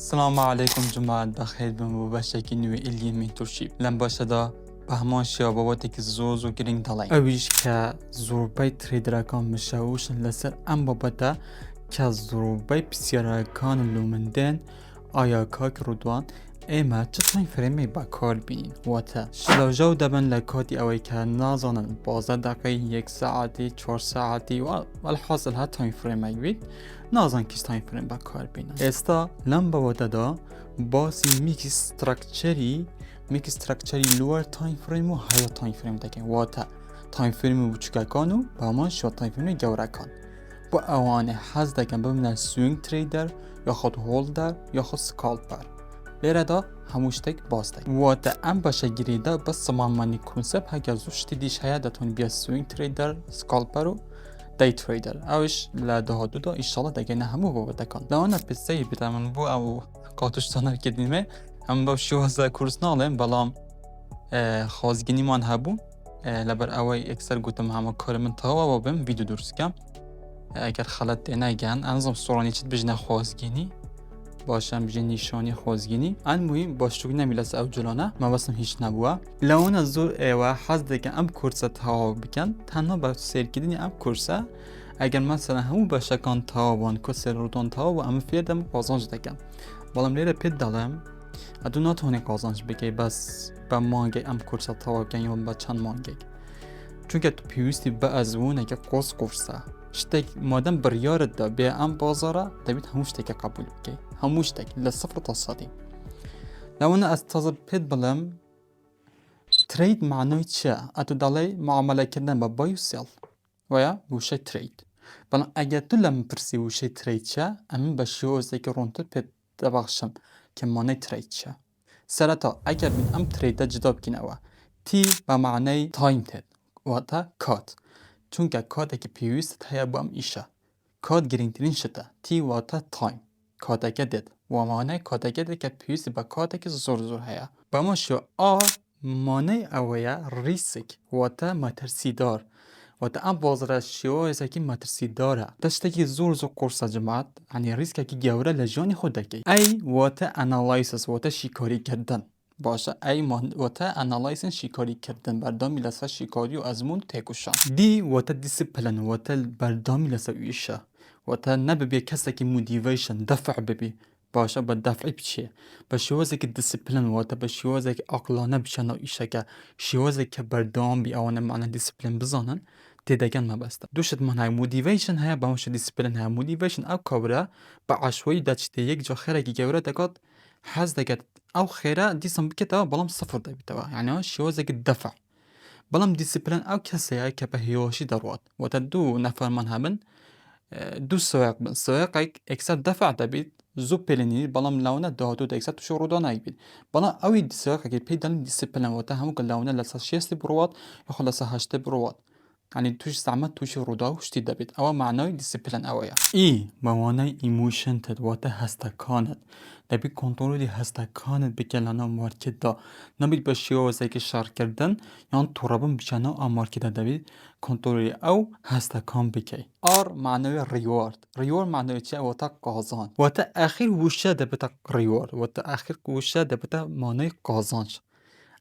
السلام عليكم جماعة بخير بمباشرة نوی ایلی منتورشیپ لم باشه دا بهمان شیا باباتی که زوز و گرینگ دالای اویش که زوربای تریدر کان مشاوش لسر ام بابتا که زوربای بسیار کان لومندن آیا کاک رودوان اما چطور فرمی با کار بینین واتا شلاجاو دبن لکاتی اوی که نازانن 12 دقیقه 1 ساعتی 4 ساعتی و الحاصل ها تایم فرمی بید نازان کش تایم فریم با کار بینن استا لم بابتا دا باسی میکس سترکچری لور تایم فریم و هایا تایم فریم دکن واتا تایم فریم بچکا کانو با ما شو تایم فریم گوره کان با اوانه حز دکن ببینن سوینگ تریدر یا خود هولدر یا خود سکالپر لیره دا هموشتک باستک واتا ام باشه گریده بس سمانمانی کنسپ هگر زوشتی دیش هیا داتون بیا سوینگ تریدر سکالپر و دی تریدر اوش لده ها دا ایشالا دگه نه همو بابا کن لانا پسه بیتمن بو او قاتوش تانر کدیمه هم با شوازه کورس نالیم بلام خازگینی من هبو لبر اوی اکثر گوتم همه کار من تاوا و بیم ویدیو درست کم اگر خلط نگن انظام سورانی چید بجنه خازگینی باشم بجنه نیشانی خازگینی ان مهم باشتوک نمیلس او جلانه ما بسم هیچ نبوه لون از زور و حز دکن ام کورسه تاوا بکن تنها با سیر کدینی ام کورسه اگر مثلا همو باشکان تاوان کسر رودان تاوا ام فیدم قازانج دکن بالام لیره پید دالم ادو ناتونی قازانج بکی بس با مانگه ام کورسه تاوا بکن یا با چند مانگه چون که تو پیوستی با ازونه که قوس کورسه شتک مادم بریارت دا بیا ام بازاره دبید هموش تک قبول بکی هموش تک لصفر تا صدی لونه از تازه پید بلم ترید معنوی چه؟ اتو دالی معامله کردن با بای و سیل ویا وشه ترید بلان اگر تو لم پرسی وشه ترید چه امین با شیوزه که رونتر پید دبخشم که معنی ترید چه سرطا اگر بین ام ترید جدا بکن اوه تی با معنی تایم تید واتا کات چونکه کاته که پیوست هیا با ام ایشه کات گرینگترین شده تی واتا تایم کاته که دید و معنی کاته که دید که پیوست با کاته که زور هیا با ما شو معنی اویا ریسک واتا مترسیدار واتا ام بازار شیوه ایسا که مترسیداره داشته که زور قرصه جماعت یعنی ریسک که گوره لجانی خود دکی ای واتا انالایسس واتا شیکاری کردن باشه ای واتا انالایسن شیکاری کردن بردامی لسه شیکاری و ازمون تکوشان دی واتا دیسیپلن واتا بردامی لسه ایشه واتا نببی کسی که موتیویشن دفع ببی باشه با دفعی بچیه با شیوازی که دیسیپلن واتا با شیوازی که عقلانه بشن و ایشه که شیوازی که بردام بی آوانه معنی دیسیپلن بزانن تدگن ما بسته دوشت من های موتیویشن های با مش دیسیپلن های موتیویشن او کابره با عشوایی داشته یک جا خیره که گوره دکات حز دکات او خیره دیسم بکتا بلام صفر دا بیتوا یعنی شیوازی که دفع بلام دیسیپلن او کسی های که به هیوشی دروات واتا دو نفر من هبن دو سواق اکثر دفع دبید زو پلنی بلام لونه دادو دا اکثر توش رودا نایبید بلام اوی سواق که پیدن دیسیپلن واتا همو که لونه لسه شیستی بروات یا خلاصه هشته بروات يعني توش زعمت توش رودا وشتي دبيت أو معناي ديسيبلين أويا إي مواناي إيموشن تدواتا هستا كانت دبي كنترولي هستا كانت بكلانا ماركت دا نبيت بشيو زيك الشار كردن يان ترابن بشانا ماركت دبي كنترولي أو هستا كان بكي آر معناي ريوارد معناي چه واتا قازان واتا آخر وشه دبتا ريوارد واتا آخر وشه دبتا معناي قازانش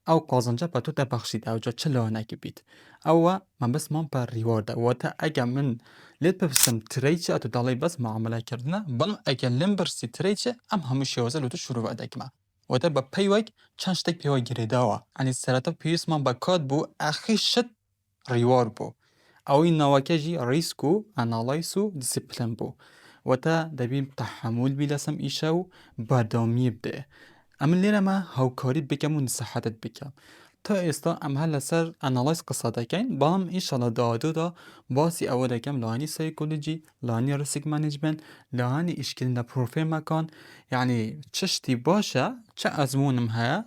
او قازنجه با تو بخشید او جا چه لانه بید او من بس من پر ریوارده و تا اگه من لید بفستم تریچه اتو دالی بس معامله کردنه بلن اگه لیم برسی تریچه ام هموش یوزه لوتو شروع وعده کمه و تا با پیوک چند شتک پیوک گریده و یعنی سرطه پیوس من با کاد بو اخی شد ریوارد بو او این نواکه جی ریسکو انالایسو دیسیپلن بو و تا دبیم تحمل بیلسم ایشو بردامی بده اما لیره ما هاوکاری بکم و نصحتت بکم تا استا ام هل سر انالایز قصه دکن با هم ایشالا دادو دا باسی او دکم لانی سایکولوژی لانی ریسک منیجمنت لانی اشکلنا پروفیل مکان یعنی چشتی باشه چه ازمونم ها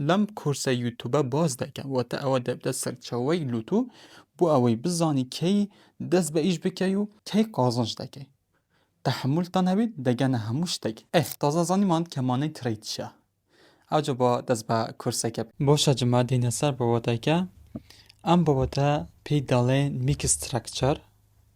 لم کورس یوتیوب باز دکم و تا او دبده سرچوی لوتو بو اوی بزانی کی دست به ایش بکیو کی قازنش دکی تحمل تنبید دگن هموش دگ تازه زانی ماند که مانه ترید شه اوجا با دست با کرسه که باشه جمعه دینه سر باباته که ام باباته پی داله میک استرکچر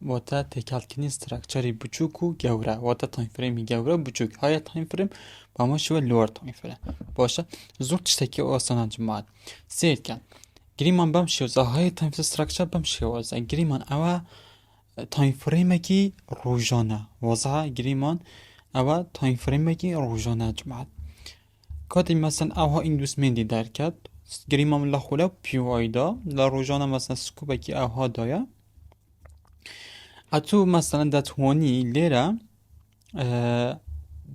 واتا تکالکنی استراکچری بچوک و گوره واتا تایم فریمی گوره بچوک های تایم فریم با ما شو لور تایم فریم باشه زور تشتکی آسان جماعت سیر کن گریمان بام شوزه های تایم استراکچر بام شوزه گریمان اوا تایم فریمی کی روزانه وضع گریمان اوا تایم فریمی کی روزانه جماعت کاتی مثلا اوا ایندوسمنتی درکت گریمان لخوله پیو آیدا لروزانه مثلا سکوبه کی اوا دایا اتو مثلا دتوانی لیره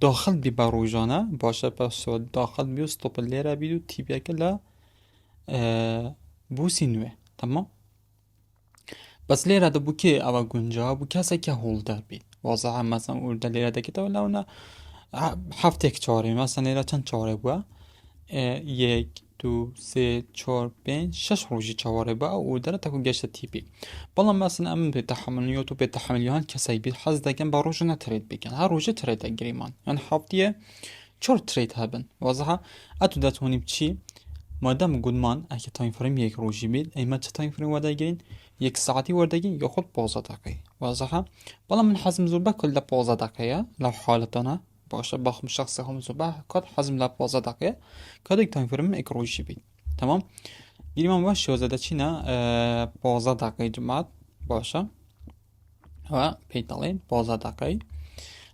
داخل بی بروجانه باشه پس داخل بیو استوب لیره بیدو تیبیه که لا بوسی نوه تمام بس لیره دا بو که اوا گنجا بو کسی که هولدر بید واضحه مثلا اورده لیره دا که تا ولی اونا هفت یک چاره مثلا لیره چند چاره بوه یک دو سه چهار پنج شش روزی چهاره با او داره تکو گشت تیپی بالا مثلا ام به تحملیات و به تحملیان کسی بید حز دکن با روز نترید بکن هر روز ترید گریمان یعنی هفتیه چهار ترید هبن واضحه اتو دتونیم چی مادام گودمان اگه تایم فریم یک روزی بید ایما چه تایم فریم ورده گیرین یک ساعتی ورده گیرین یا خود 15 دقیقه واضحه بالا من حزم زور بکل 15 دقیقه لو حالتانه باشه باخم شخص هم زبه کد حزم لا 15 دقیقه کد یک تایم فریم یک روزی بید تمام گیریم باشه وزده چی نه 15 دقیقه جماعت باشه و پیتالین 15 دقیقه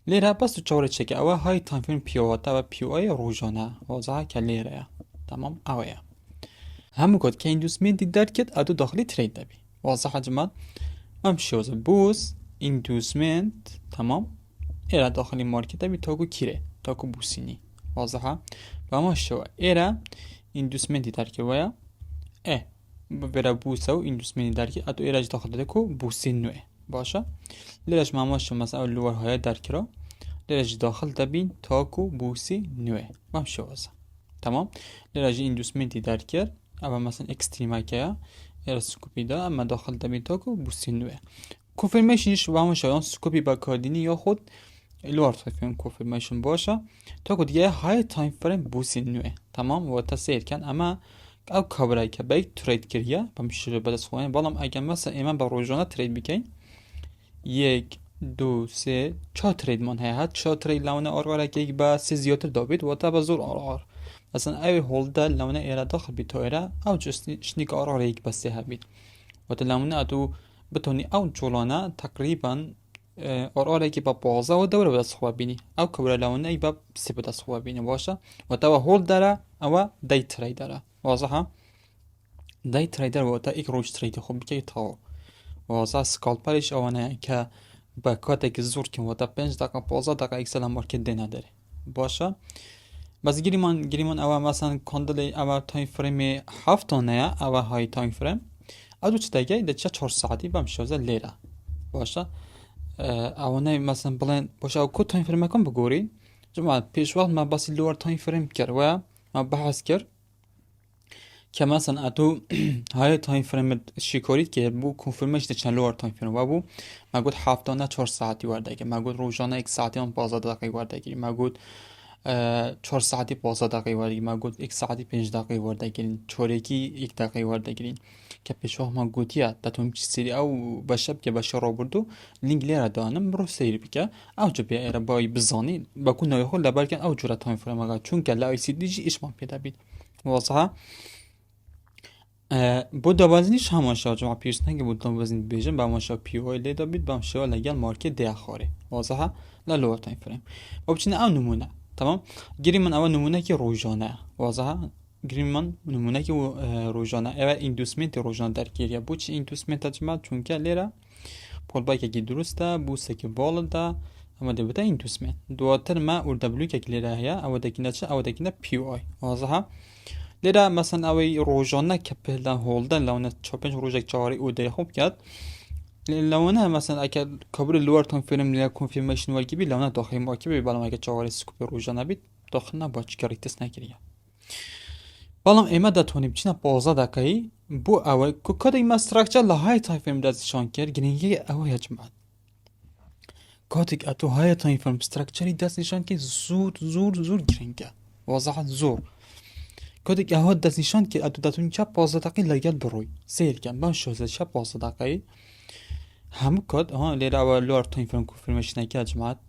لیره بس تو چوره چکه اوه های تایم فریم پیواتا و پیوای روزانه واضحه که لیره تمام اوه همه کد که ایندوسمنتی درکت ادو داخلی ترید دبی واضحه جماعت همشه وزده بوس ایندوسمنت تمام ایرا داخلی مارکت بی تاکو کیره تاکو بوسینی واضحه و ما شو ایرا ایندوسمنتی درکه ویا برا بوسه و ایندوسمنتی درکه اتو ایراج داخل داده کو بوسین نوه باشه لیرش ما شو مثلا لور های درکه را لیرش داخل دبین تاکو بوسی نوه ما شو وزا تمام لیرش ایندوسمنتی درکه اما مثلا اکستریمه که ایرا سکوپی دا اما داخل دبین تاکو بوسی نوه کنفرمیشنش و همون شایان سکوپی با کاردینی یا خود لور تایم کنفرمیشن باشه تا که دیگه های تایم فریم بوسی نوه تمام و تسیر کن اما او کابرای که باید ترید کریه بمشه بدست خوانه بالام اگه مثلا ایمان با روزانه ترید بکن یک دو سه چهار ترید من هست چهار ترید لونه آرگاره که یک با سه زیادتر دابید و تا بزور آرگار مثلا اوی هولده لونه ایره داخل بی تو ایره او شنیک آرگاره یک بسته هبید و تا لونه اتو بتونی او جولانه تقریبا آراره که با 15 و دوره بدست خواه بینی او کبره لونه ای با 3 بدست خواه بینی باشه و تا هول داره او دی تریدره واضحه دی تریدر و تا یک روش ترید خوب بکی تا واضح سکالپرش اوانه که با کاته که زور کن و تا 5 دقیقه 15 دقیقه اکسل مارکت ده نداره باشه بس گریمان او مثلا کندل او تایم فریم هفتانه او های تایم فریم ادو چه دیگه ده چه 4 ساعتی بمشوزه لیره باشه اوانه مثلا بلند باشه او کو تایم فریم کن بگوری جماعت پیش وقت ما بس لور تایم فریم کرد و ما بحث کرد که مثلا اتو های تایم فریم شکارید که بو کنفرمیشن چند لور تایم فریم و بو ما گفت هفتانه 4 ساعتی ورده که ما گفت روزانه 1 ساعتی هم 15 دقیقه ورده گیری ما گفت 4 ساعتی 15 دقیقه ورده ما گفت 1 ساعتی 5 دقیقه ورده گیرین چورکی 1 دقیقه ورده گیرین که پیشواه ما گوتیه داتون چی سری او بشب که بشه را بردو لینک لیره دانم برو سیر بکه او جو بیا ایره بای بزانی باکو نایخو لبرکن او جورا تایم فریم اگه چون که لای سی دیجی اشمان پیدا بید واضحه bu dabaziniş hamaşa cuma pirsine ki bu dabazin bejim ba maşa piyo ile da bit bam şöyle legal market de axare wazaha la lower time frame bu için av numune tamam girimin av numune ki rojane wazaha girimin numune ki rojane evet inducement rojane der giriye bu için inducement acma çünkü lera polbay ki durusta bu seki bolda ama de bita inducement duater ma urda blue ki lera ya avdakine çe avdakine POI wazaha لیره مثلا اوی روزانه که پهلن هولدن لونه 4-5 روزک چهاری او دی خوب کرد لونه مثلا اگه کبر لور تایم فریم لیر کنفرمیشن ور gibi لونه داخل مارکت بالام اگه چهاری سکوپ روزانه بید داخل نباید کاریتس نکریه بالام ایمه داتونیم چینا 15 دقیقی بو اوی که کدی ما استراکچر لهای تایم فریم دستشان کرد گرینگی اوی جماعت کاتیک اتو های تایم فریم استراکچری دستشان که زور گرینگه واضح زور کدی که ها دست نشان که ادو داتون چه 15 دقیقه لگل بروی سیر کن من شوزه چه 15 دقیقه هەموو کات لێرەوە لۆر تایم فریم کوفرمێشنێکە جماعت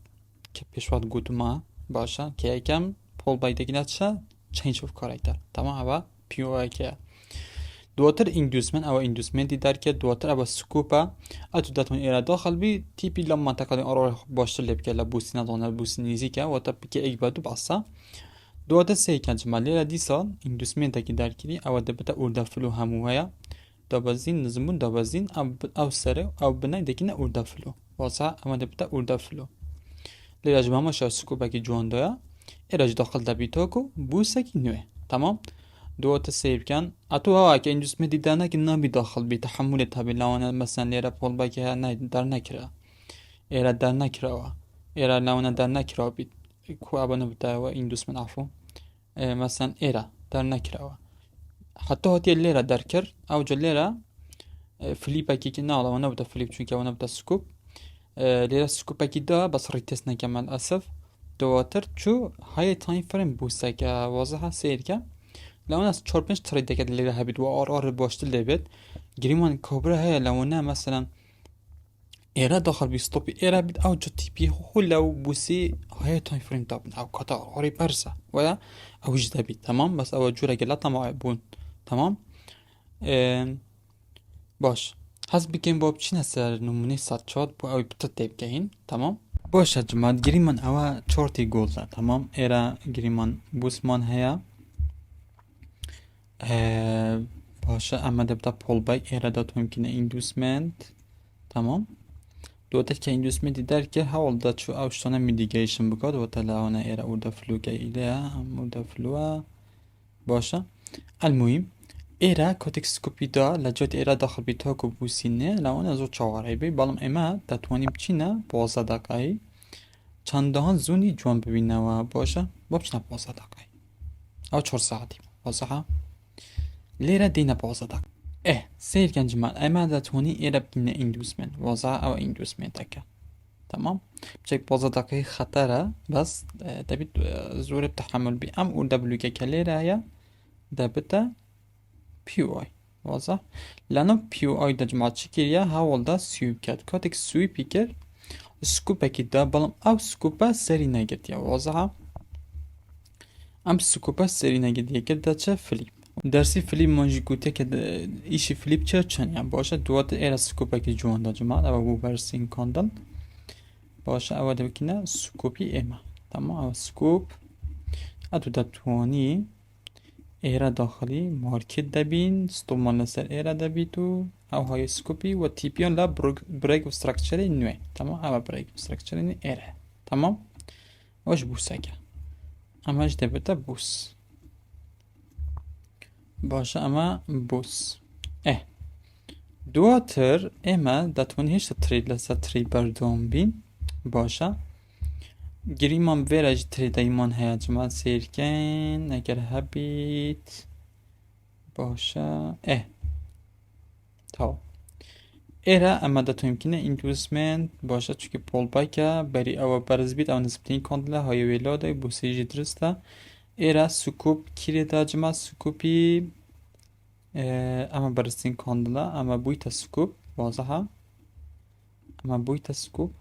کە پێشوات گوتمە باشە کە یەکەم پۆڵ بایدەگینا چە change of character تەمام ئەوە پیوەکەیە دواتر inducement ئەوە inducemenتی دەرکێت دواتر ئەوە سکوپە ئەتو دەتوانێت ئێرە داخل بی تیپی لەم منتەقەی ئەڕۆ باشتر لێ بکە لە بووسی نەدڵە بووسی نزیکە واتە پکە ئەیک بە دوو بەسە دواتر سێکە جماعت لێرە دیسان inducementێکی دەرکردی ئەوە دەبێتە ئوردەفل و هەموو هەیە دابەزین نزمون دابەزین ئەو سەرێ ئەو بنای دەکینە ئوردەفلو واسە ئەمە دەبێتە ئوردەفلو لێرەش مامەشە سکوپێکی جواندا ئێرەش داخل دەبیتۆکو بووسێکی نوێ تەمام دواتە سێ بکەن ئەتو هەواکە ئیندوسمێتی داناکی نابی داخل بی تەحملێت هەبی لاوانە مەسەن لێرە پۆڵباکی هەیە دەر نەکرا ئێرە دەر نەکراوە ئێرە لاوانە دەر نەکراوە بیت کوابە نەبتەوە ئیندوسمن ئافۆ مەسەن ئێرە دەر نەکراوە حتى هاتیە لێرە دەرکرد ئەوجە لێرە فلیپێکی ناڵەوە نەبتە فلیپ چونکەوە نەبتە سکوپ لێرە سکوپێکی دا بەس ڕیتست نەکەمەل ئەسف دواتر چوو هەیە تایم فریم بووسەکە وازەها سیرکە لەوانە 4-5 تڕی دەکەێت لێرە هەبیت و ئاڕ باشتر دەبێت گریمان کۆبرە هەیە لەوانە مەسەلەن ئێرە داخل بیستۆپی ئێرە بیت ئەو تیپی خۆ لەو بووسی هەیە تایم فریم دابن ئەو کاتە ئاڕی بەرزە وە ئەوش دەبیت تەمام بەس ئەوە جوورەگە لە تەماوە بوون تەمام باش حەز بکەین بۆ بچینە سەر نمونەی سەدچات بۆ ئەوی بتە تێبکەین تەمام باشە جماعت گریمان ئەوە چۆرتی گۆڵە تەمام ئێرە گریمان بووسمان هەیە باشە ئەمە دەبتە پۆڵبای ئێرە دەتوانکینە ئیندوسمنت تەمام دواتر کە ئیندوسمنتی دەرکە هەوڵدا چوو ئەو شتانە میدیگەیشن بکات وەتە لاوانە ئێرە ئوردەفلوکە ئیلەیە ئەم ئوردەفلووە باشە المهم ئێرە کۆتێک سکوپیدا لە جۆت ئێرە داخل بیتۆکو بووسینێ لاوانە زۆر چاوەڕێ بێ بەڵام ئێمە دەتوانین بچینە 15 دقایی چەندەهان زوونی جوان ببینەوە باشە بۆ بچنە 15 دقایی ئەو 4 ساعتی باشە لێرە دێنە 15 دقیقە سیرکەن جماعت ئەمە دەتوانی ئێرە بکەینە ئیندوسمنت وازە ئەوە ئیندوسمنتەکە تەمام بچێک 15 دقیقەی خەتەرە بەس دەبێت زۆر تەحمل بی ئەم ئوردەبلوکە کە لێرە هەیە دەبێتە POI وازە لەنەو POI دەجماعت چی کردە هەوڵدا سویپ کرد کاتێک سویپی کرد سکوپێکی دا بەڵام ئەو سکوپە سەری نەگرتیە وازە ئەم سکوپە سەری نەگرتیەکە دەچە فلیپ دەرسی فلیپ مۆژی گوتە کە ئیشی فلیپ چە چەندیان باشە دواتر ئێرە سکوپێکی جواندا جماعت ئەوە بوو بەرسین کۆندڵ باشە ئەوە دەبکەینە سکوپی ئێمە تەمام ئەوە سکوپ ئەتو دەتوانی ئێرە داخلی مارکت دەبین ستۆمان لەسەر ئێرە دەبیت و ئەو هەیە سکوپی و تیپیۆن لە برێک و ستراکچەری نوێ تەمام ئەوە برێک و ستراکچەری ئێرە تەمام ئەوەش بووسەکە ئەمەش دەبێتە بووس باشە ئەمە بووس دواتر ئێمە دەتوانین هێشتا ترید لەسەر تری بەردەوام بین باشە گریمان vێرەش ترێدەیمان هەیە جماعت سیرکەین ئەگەر هەبیت باشە تاو ئێرە ئەمە دەتوانکینە ئیندوسمنت باشە چونکی پۆڵبایکە بەری ئەوە بەرز بیت ئەو نسبتەی کۆندلە هەیە وێلۆدەی بووسێژی درستە ئێرە سکوپ کیرێدا جماعت سکوپی ئەمە بەرزترین کۆندلە ئەمە بوویتە سکوپ وازەها ئەمە بوویتە سکوپ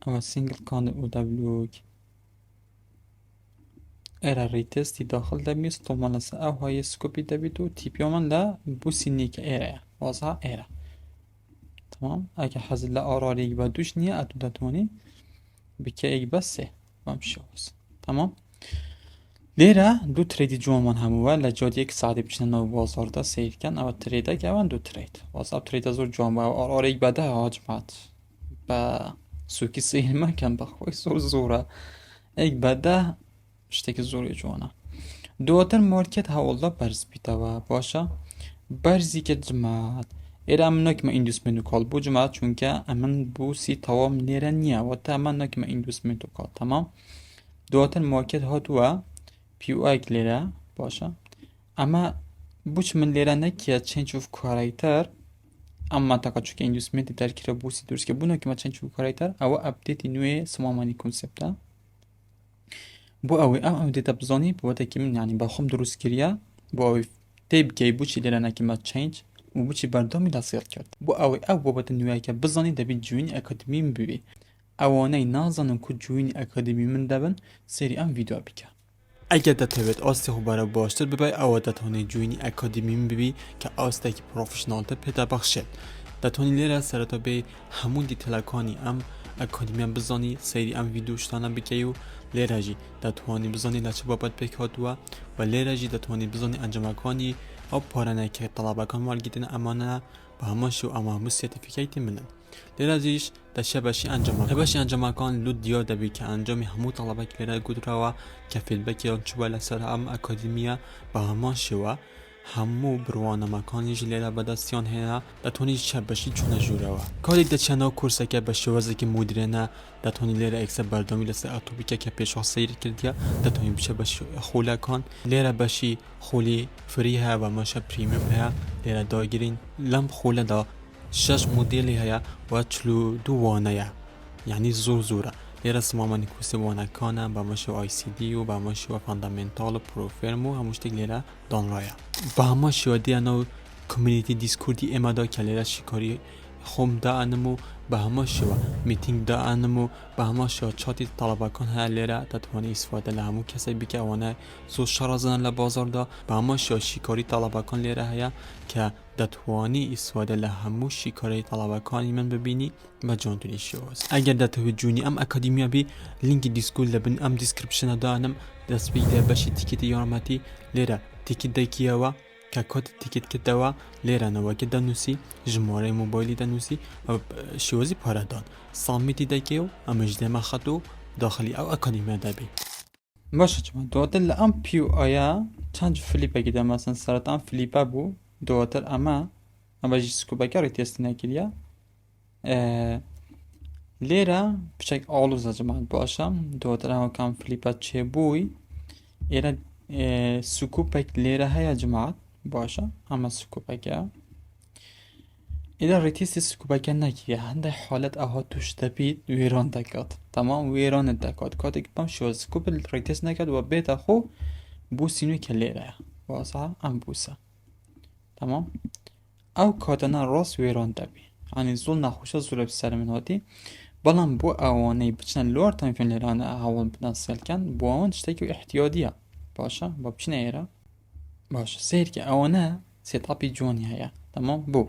ئەمە سینگل کۆندل و دەبلوک ئێرە ڕیتستی داخل دەبی ستۆمان لەسەر ئەو هەیە سکوپی دەبیت و تیپیۆمان لە بووسی نیکە ئێرەیە وازەها ئێرە تەمام ئەگە حەزت لە ئاڕارێک بە دووش نییە ئەتو دەتوانی بکەیەک بە سێ بەم شێوەز تەمام لێرە دوو ترێدی جوانمان هەمووە لە جۆدیەک سادی بچنەوە بازاڕدا سیرکەن ئەوە ترێدەکە ئەوان دوو ترێت وازە ترێدە زۆر جوان بە ئاڕارێک بەدە هاجمات بە سوکی سیرمەکەم بەخۆی زۆرە ئەیک بەدە شتێکی زۆری جوانە دواتر مارکت هەوڵدا بەرز بیتەوە باشە بەرزی کە جماعت ئێرە ئەم ناکمە ئیندوسمنت و کاڵ بۆ جماعت چونکە ئەمن بووسی تەواو لێرە نییە وەتە ئەمە ناکمە ئیندوسمنت و کاڵ تەمام دواتر مارکت هاتووە POI لێرە باشە ئەمە بچ من لێرە نەکیە change of character ئەمما تاقا چونکە ئیندوسمنتی دەرکرە بووسی دروستکە بوو ناکمە change of character ئەوە ئەپدێتی نوێ سمامانی کۆنسپتە بۆ ئەوەی ئەم دێتە بزانی بۆتێکی من یانی بەخۆم دروست کردە بۆ ئەوەی تێبگەی بچی لێرە نەکیمە change و بچی بردامی لسیل کرد بو او بابت نوی که بزنی دبی جوین اکادمی من ببی اوانه نازنن که جوین اکادمی من دبن سری ام ویدیو بکن اگر دتوید آستی خو برای باشتر ببای او دتانی جوینی اکادمی من ببی که آستی که پروفشنال تا پیدا بخشد دتانی لیره سرتا بی همون دیتلکانی ام اکادمی ام بزنی سری ام ویدیوش تانا بکیو لیره جی دتوانی بزنی لچه بابت بکادوا و لیره جی دتوانی بزنی انجامکانی او پارانه که طلبه کن مال گیتن امانه با همش و اما همه سرتیفیکیتی منن لیره جیش دشه باشی انجامکان لود دیار دبی که انجامی همو طلبه که لیره گود روا که فیدبکی آن چوبه لسر ام اکادمیه با همش و همو بروانه مکانی جلیره بدستیان هیا دتونی چه باشی چونه جورا و کاری دچنا کورس که باشی وزه که مدیرنه دتونی لیره اکس بردامی لسه اتوبیکه که پیش سیر کردیا دتونی بشه باشی خوله کن لیره باشی خولی فری ها و ماشه پریمیوم ها لیره داگیرین لم خوله دا 6 مدلی هیا و 42 وانه یا یعنی زوره لیره سمامانی کوسه وانه کانه با ماشه آی سی دی و با ماشه و فاندامنتال پروفرمو هموش تک لیره دان رایا با هماشه و دیانو کمیونیتی دیسکوردی امادا که لیره شکاری خوم دا انمو با هماشه و میتینگ دا انمو با هماشه و چاتی طلبه کن ها لیره دتوانی استفاده لهمو کسی بی که اوانه زو شرازن لبازار دا با هماشه و شکاری طلبه کن لیره هیا که دتوانی استفاده لهمو شکاری طلبه کانی من ببینی و جاندونی شوز اگر دتوی جونی ام اکادمیا بی لینک دیسکول لبن ام دیسکریپشن دانم دست بیده باشی تیکت یارمتی لیره تیکت دکیه که کد تیکت کدوا لیره نواکی دانوسی جماره موبایلی دانوسی و شوزی پاره دان سامیتی دکیو امجده مخطو داخلی او اکادمیا دبی باشه چما دواتر ام پیو آیا چند فلیپه گیده مثلا سرطان فلیپه بو دواتر اما جی سکوبه که ریتیستی نکریا لیره بچک آلوزه جماعت باشم دواتر اما کم فلیپه چه بوی ایره سکوبه لیره های جماعت باشه اما سکوبه که ایده ریتیستی سکوبه که نکیه هنده حالت اها توش دبید ویران دکات تمام ویران دکات کاتی که بام شو سکوب ریتیست نکد و بیت خو بوسینوی که لیره واسه ام بوسه تمام او کاتنا راست ویران دبی یعنی زول نخوشه زول بسر من هاتی بلان بو اوانه بچنه لور تایم فیلم لیرانه اول بدن سلکن بو اوان تشتکی احتیادیه باشه با بچنه ایره باشه سیر که اوانه سیتاپی جوانی هیا تمام بو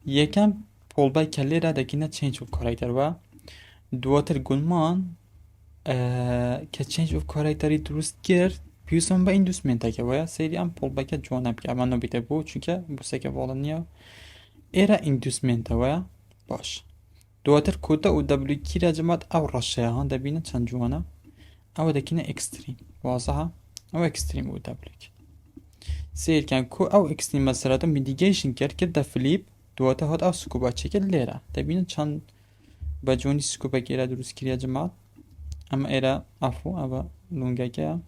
یکم پولبای کلی را دکینه چینج of کاراکتر و دواتر گلمان که چینج of کاراکتری درست کرد پیوسم با این دوست منطقه که باید سری هم پولبای که جوانم که اما نبیده بو چونکه بوسه که والا نیا ایره این دوست منطقه باش دواتر کودا او دبلی کی را جماعت او رشه ها دبینه چند جوانه او دکینه اکستریم واضحه او اکستریم او دبلی سیر کن کو او اکستریم مثلا تو میدیگیشن کرد که دفلیپ دواتر هات او سکوبا چکل لیره دبینه چند بجونی سکوبا گیره درست کریه جماعت اما ایره افو اما لونگه که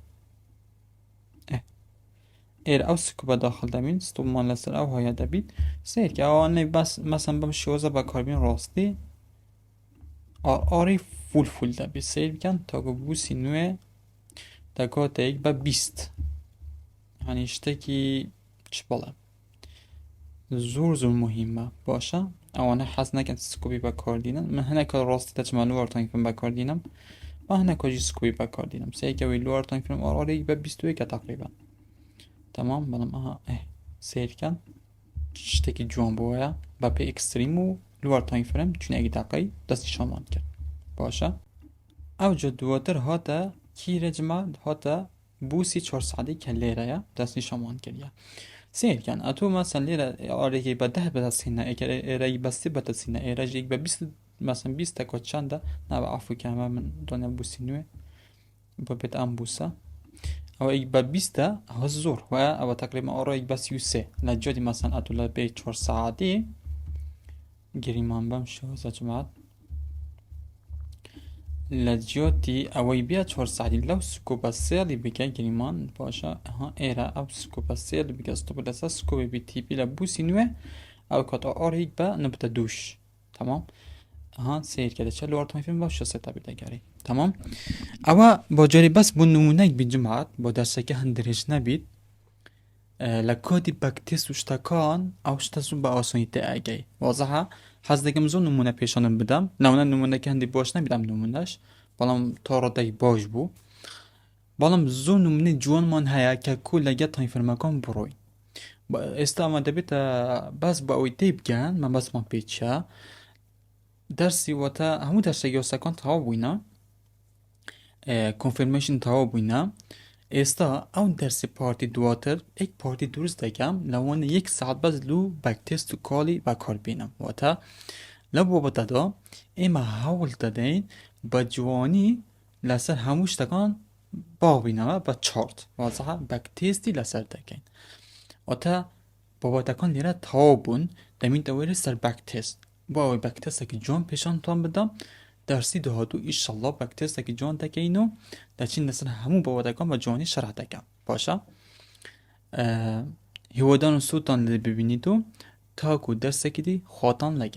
ایر او سکوبا داخل دبین ستومان لسر او های دبید سیر که اوانه بس مثلا بم شوزه با کاربین راستی آری فول دبید سیر بکن تا گو بوسی نوه دکات ایک با 20 یعنی اشته که چه بالا زور مهمه باشه اوانه حس نکن سکوبی با کار دینم من هنه که راستی تجمع لوار تانک فیلم با کار دینم و هنه که جی سکوبی با کار دینم سیر که وی لوار تانک فیلم آره با 21 تقریبا تمام بلام aha seyirken şteki jumboya با به اکستریمو لوار تایم فریم چون اگه دقیقی دستی شامان کرد باشه او جا دواتر هاتا کی رجمه هاتا بوسی 4 ساعتی که لیره یا دستی شامان کرد سیرکن اتو مثلا لیره آره با 10 بدستینه اگر ایره بستی بدستینه ایره جیگ با 20 مثلا 20 تکا چنده نه با عفو که همه من دانه بوسی نوه با بیت ام بوسه او ایک با 20 ها زور و او تقریبا آره ایک با 33 لجادی مثلا اتولا به 4 ساعتی گریمان بم شو زجمات لجوتی اوی بیا 4 ساعتی لو سکوب سیلی بگه گریمان باشه ها ایره او سکوب سیلی بگه استوب لسا سکوب بی تی پی لبوسی نوه او کتا آره ایک با نبتا دوش تمام ها سیر کرده چه لوار تایم فیلم باشه ستا بیده گری تمام اما با جاری بس بو نمونه بی جماعت با درسه که هندرش نبید لکودی بکتیس وشتکان اوشتا زو با آسانی تاگی واضحه حز دکم زو نمونه پیشانم بدم نمونه نمونه که هندی باش نمیدم نمونهش بالام تارو دی باش بو بالام زو نمونه جوان من هیا که کل لگه تاین فرمکان بروی استعمال دبیت بس با اوی دیب گن من بس ما پیچه درسی وتا همو درسی یوسکان تاو بوینا confirmation تاو بوینا استا اون درسی پارتی دواتر ایک پارتی درست دکم لوان یک ساعت بس لو بک تست و کالی و کار بینم وتا لو بابا دا اما حاول دادین با جوانی لسر هموش دکان با بینم با چارت واضحه بک تستی لسر دکین وتا بابا دکان لیره تاو بون دمین دویره سر بک تست با اوی بک تست که جوان پیشان تان بدم درسی دهاتو ایشالله بک تست که جوان دکینو دچین لسر همو بابا دکان و جوانی شرح دکم باشا هیودان و سوتان لی ببینیدو تاکو درس کی دی خواتان لگل